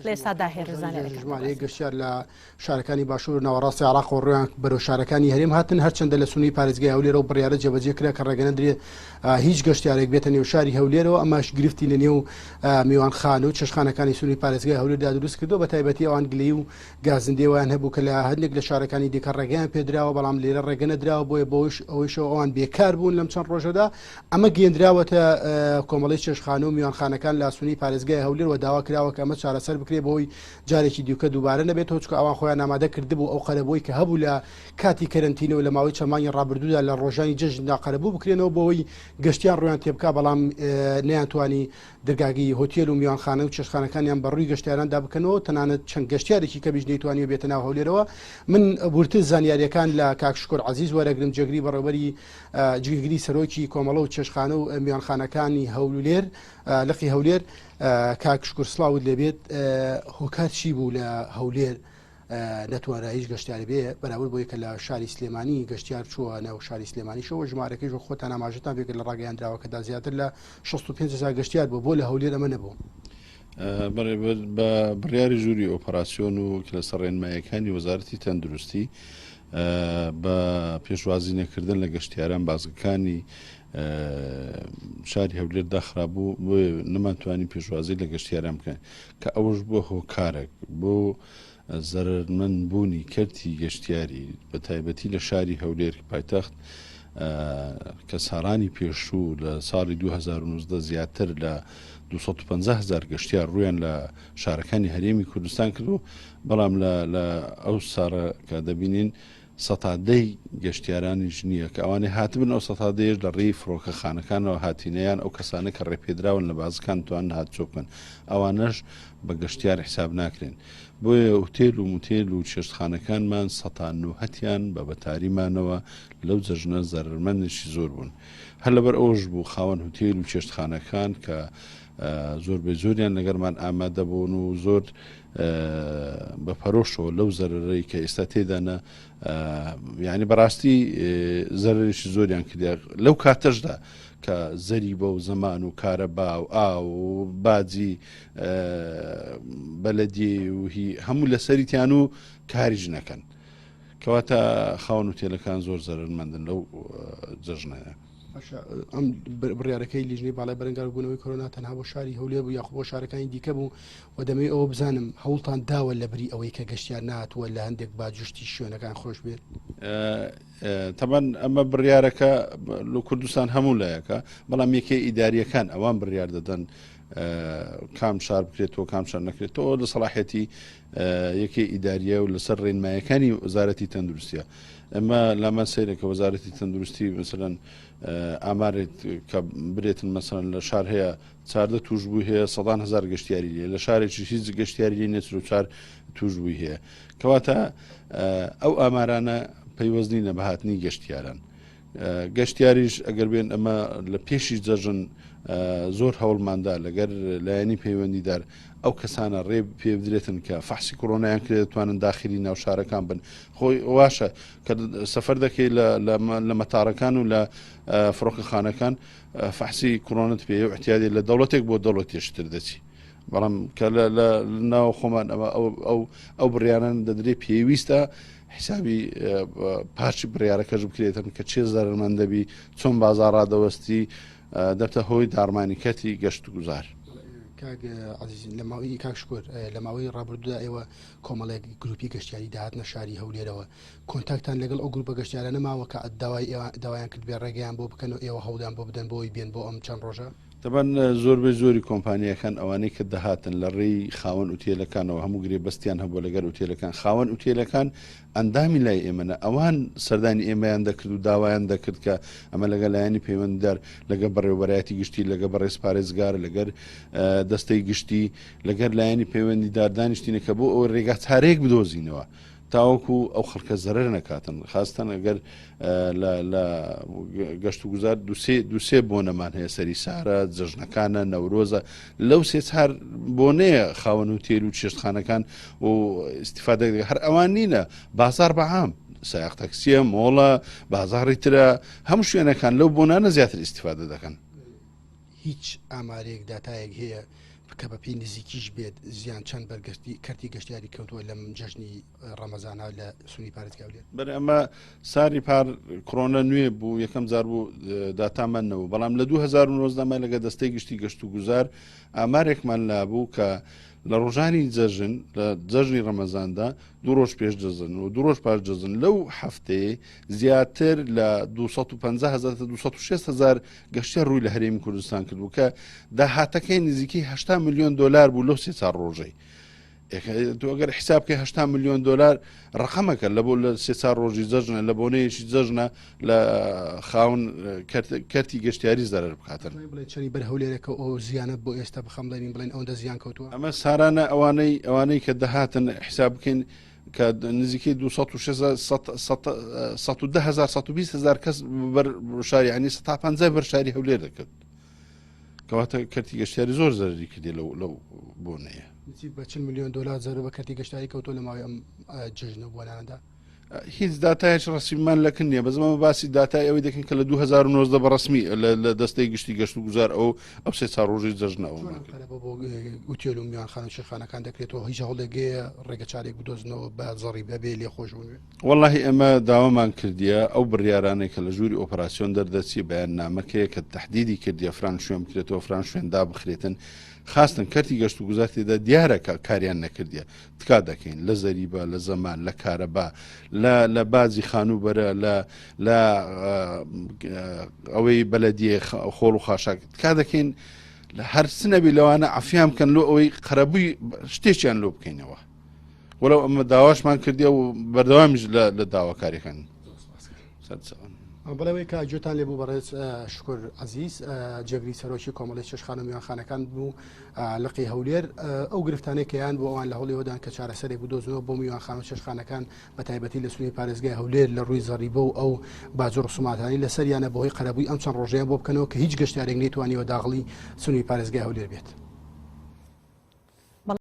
لێستا داهێرزانێت ژمارەیەک گەشتیار لە شارەکانی باشوور ناوەڕاستی عێراق و ڕۆیان بەرەو شارەکانی هەرێم هاتن هەرچەندە لە سنووی پارێزگای هەولێرە و بڕیارە جێبەجێکرا کە ڕێگەنەدرێ هیچ گەشتیارێک بێتە نێو شاری هەولێرەوە ئەماش گرفتی لە نێو میوانخانە و چێشتخانەکانی سنووی پارێزگای هەولێردا دروست کردو بە تایبەتی ئەوان گلەی و گازندێوان هەبوو کە لە هەندێک لە شارەکانی دیکە ڕێگەیان پێدراوە بەڵام لێرە ڕێگەنەدراوە بۆیە ئەوەیشەوە ئەوان بێکار بوون لەم چەند ڕۆژەدا ئەمە گەیەندراوەتە کۆمەڵی چێشتخانە و میوانخانەکان لە سنووی پارێزگای هەولێر و داوا کراوە کە ئەمە چارەسەر بکرێ بەهۆی جارێکی دیوکە دووبارە نەبێتەوە چکە ئەوان خۆیان ئامادە کردبوو ئەو قەرەبۆی کە هەبوو لە کاتی کەرنتینەوە لە ماوەی چەمانی ڕابردوودا لە ڕۆژانی جەژندا قەرەبوو بکرێنەوە بەهۆی گەشتیان ڕۆیان تێبکا بەڵام نەیانتوانی دەرگاگی هۆتێل و میوانخانە و چێشتخانەکانیان بەڕووی گەشتیاراندا بکەنەوە تەنانەت چەند گەشتیارێکی کە بیش نەیتوانی بێتە ناو هەولێرەوە من بورتە زانیاریەکان لە کاکشکۆر عەزیز وەرەگرم جێگری بەڕێوەبەری جێگری سەرۆکی کۆمەڵە و چێشتخانە و میوانخانەکانی هەولێر لەقی هەولێر کاکشکۆر سڵاوت لێبێت هۆکار چی بوو لە هەولێر نەتوانرا هیچ گەشتیار بێ بەراورد بۆی کە لە شاری سلێمانی گەشتیار چووە ناو شاری سلێمانیشەوە ژمارەکەی خۆتان ئاماژەتان پێکرد لە ڕاگەیاندراوەکەدا زیاتر لە 65,000 گەشتیار بۆ لە هەولێر ئەمە نەبوو بە بڕیاری ژووری ئۆپەراسیۆن و کلەسەر ڕێنماییەکانی وەزارەتی تەندروستی بە پێشوازی نەکردن لە گەشتیاران بازگەکانی شاری هەولێر داخرابوو بۆ نەمانتوانی پێشوازی لە گەشتیاران بکەن کە ئەوەش بۆ هۆکارێک بۆ زەرمەند بوونی کەرتی گەشتیاری بە تایبەتی لە شاری هەولێر پایتەخت کە ساڵانی پێشوو لە ساڵی 2019 زیاتر لە 250,000 گەشتیار ڕویان لە شارەکانی هەرێمی کوردستان کردو بەڵام لە ئەو ساڕە کە دەبینین سەتادەی گەشتیارانیش نییە کە ئەوانەی هاتبن ئەو سەتادەیەش لە ڕێی فڕۆکەخانەکانەوە هاتینەیان ئەو کەسانە کە ڕێپێدراون لە بازەکان توان هاتچۆ بکەن ئەوانەش بە گەشتیار حساب ناکرێن بۆیە ئوتێل و موتێل و چێشتخانەکانمان سەتان و هەتیان بە بەتاریمانەوە لەو جەژنە زەرمەندێکی زۆر بوون هەر لەبەر ئەوش بوو خاوەن هوتێل و چێشتخانەکان کە زۆر بێ زۆریان لەگەرمان ئامادە بوون و زۆر بە پەرۆشەوە لەو زەرەرەی کە ئێستا تێدانە یعنی بەڕاستی زەرەرێکی زۆریان کردیا لەو کاتەشدا کە زەری بە و زەمان و کارەبا و ئاو و باجی بەلەدی و هەموو لەسەریتیان و کاریش نەکەن کەواتە خاوەن وتێلەکان زۆر زەرمەندن لەو جەژنەیە ئەم بڕیارەکەی لیژنەی باڵای بەرەنگار بوونەوەی کۆرۆنا تەنها بۆ شاری هەولێر بوو یاخۆ بۆ شارەکانی دیکە بوو و دەمەوێت ئەوە بزانم هەوڵتان داوە لە بری ئەوەی کە گەشتیار نهاتووە لە هەندێک باجوشتی شوێنەکان خۆش بێت تەبەن ئەمە بڕیارەکە لە کوردستان هەموو لایەکە بەڵام یەکێ ئیداریەکان ئەوان بڕیار دەدەن کام شار بکرێتەوە کام شار نەکرێتەوە لە سەلاحەتی یەکێ ئیداریە و لەسەر ڕێنمایەکانی وەزارەتی تەندروستیە ئەمە لامان سەیرێکە وەزارەتی تەندروستی مثلەن ئامارێت کە برێتن مەسەن لە شار هەیە 14 توشبووی هەیە 100,000 گەشتیاری لێ لە شارێکی هیچ گەشتیاری لێ 4 توشبووی هەیە کەواتە ئەو ئامارانە پەیوەستنی لە بەهاتنی گەشتیاران گەشتیاریش ئەگەر بێن ئەمە لە پێشی جەژن زۆر هەوڵماندا لەگەر لایەنی پەیوەندیدار ئەو کەسانە ڕێ پێ بدرێتن کە فەحسی کۆرۆنایان کرێت دەتوانن داخلی ناو شارەکان بن خۆی واشە کە سەفەر دەکەی لە مەتارەکان و لە فڕۆکەخانەکان فەحسی کۆرۆنەت پێ و احتیاجی لە دەوڵەتێک بۆ دەوڵەتێشتر دەچی بەڵام کە لە ناو خۆمان ئەو بڕیاران دەدرێ پێویستە حسابی پارچی بڕیارەکەش بکرێتن کە چێ زەرمەند دەبی چۆن بازار ڕادەوەستی دەبتە هۆی دارمانیکەتی گەشت و گوزار لە ماوەی کاکشکۆر لە ماوەی ڕابردوودا ئێوە کۆمەڵێک گروپی گەشتیاری داهاتنە شاری هەولێرەوە کۆنتاکتان لەگەڵ ئەو گروپە گەشتیارانە ماوە کە داوایان کرد بێ ڕێگەیان بۆ بکەن و ئێوە هەوڵیان بۆ بدەن بۆی بێن بۆ ئەم چەند ڕۆژە دەبەن زۆربەی زۆری کۆمپانیەکان ئەوانەی کە دەهاتن لە ڕێی خاوەن وتێلەکانەوە هەموو گرێ بەستیان هەبوو لەگەر وتێلەکان خاوەن وتێلەکان ئەندامی لای ئێمەنە ئەوان سەردانی ئێمەیان دەکرد و داوایان دەکرد کە ئەمە لەگە لایەنی پەیوەنددار لەگە بەڕێوەبەرایەتی گشتی لەگە بەڕێز پارێزگار لەگەر دەستەی گشتی لەگەر لایەنی پەیوەندیدار دانیشتینە کە بۆ ئەو ڕێگا چارەیەک بدۆزینەوە تاوەکو ئەو خەڵکە زەرەر نەکاتن خاستن ئەگەر لە گەشت و گوزار دووسێ بۆنەمان هەیە سەری سارە جەژنەکانە نەورۆزە لەو سێ چار بۆنەیە خاوەن و تێل و چێشتخانەکان و ئیسیفادە هەر ئەوان نینە بازار بەعام سایق تەکسیە مۆڵە بازاڕی ترە هەموو شوێنەکان لەو بۆنانە زیاتر ئیسیفادە دەکەن هیچ ئامارێک داتایەک هەیە کە بەپی نزیکیش بێت زیان چەند بەرگشتی کەرتی گەشتیاری کەوتووە لەم جەژنی ڕەمەزانە لە سونی پارێزگای هەولێر. بەر ئەمە ساری پار کڕۆنە نوێ بوو یەکەم جار بوو داتامانەوە بەڵام لە 2009 لەگە دەستەی گشتی گەشت و گوزار ئامارێکمان لابوو کە لە ڕۆژانی جەژن لە جەژنی ڕەمەزاندا 2 ڕۆژ پێش جەزن و 2 ڕۆژ پاش جەزن لەو هەفتەیە زیاتر لە 250,000 تا 260,000 گەشتیار ڕووی لە هەرێمی کوردستان کردبوو کە داهاتەکەی نزیکی 80 ملیۆن دلار بوو لەو 3 ڕۆژەی. ئەگەر حسابکە 80 ملیۆن دلار ڕقەمەکە لە بۆ لە 3 ڕۆژی جەژنە لە بۆنەیەکی جەژنە لە خاوەن کەرتی گەشتیاری زەرەر بکاتن. چەنی بەر هەولێرەکە ئەو زیانە بۆ ئێستا بخەمڵێنین بڵێن ئەوەندە زیان کەوتووە. ئەمە سارانە ئەوانەی کە دەهاتن حساب بکەین کە نزیکەی 210,000 کەس بەرشاری ینی 150 بەرشاری هەولێر دەکرد کەواتە کەرتی گەشتیاری زۆر زەرری کردی لەو بۆنەیە. بە 40 ملیۆن دلار زەرەر بە کەرتی گەشتیاری کەوتووە لە ماوەی ئەم جەژنە بۆلانەدا. هیچ داتایش ڕسمیمان لەکن نیە بەزمەمە باسی داتای ئەوەی دەکەن کە لە 2009 بە ڕسمی لە دەستەی گشتی گەشت و گوزار ئەو 3 ڕۆژی جەژنەوە ئوتێل و میوانخانە و شێخانەکان دەکرێتەوە هیچ هەوڵێگەیە ڕێگە چارێک بدۆزنەوە بە زەڕی بەبێ لێخۆش بووێ. وەڵڵاهی ئەمە داوامان کردیە ئەو بڕیارانێک کە لە ژووری ئۆپەراسیۆن دەردەچی بەیان نامەکەیە کە تەحدیدی کردیە فران شوێن بکرێتەوە فران شوێندا بخرێتن خاستن کەرتی گەشت و گوزار تێدا دیارە کاریان نەکردیە تکا دەکەین لە زەریبە لە زەمان لە کارەبا لە بازی خانوبەرە لە ئەوەی بەلەدیە خۆڵ و خاشاک تکا دەکەین لە هەر سنەبی لەوانە عەفیان بکەن لۆ ئەوەی قەرەبووی شتێکیان لۆ بکەینەوە وەڵەو ئەمە داواشمان کردیە و بەردەوامیش لە داواکاریەکان. بەڵەوەی کە جوتان لێبوو بەڕێز شکر عەزیز جێگری سەرۆکی کۆمەڵی شێشخانە و میوانخانەکان بوو لقی هەولێر ئەو گرفتانەی کەیان بۆ ئەوان لە هەوڵێوەدان کە چارەسەرێک بدۆزنەوە بۆ میوانخانە و شێشخانەکان بە تایبەتی لە سونی پارێزگای هەولێر لە ڕووی زەریبە و ئەو باجۆ ڕسوماتانی لەسەریانە بەهۆی قەرەبووی ئەم چەند ڕۆژەیە بۆ بکەنەوە کە هیچ گەشتیارێک نەیتوانیەوە داغڵی سونی پارێزگای هەولێر بێت.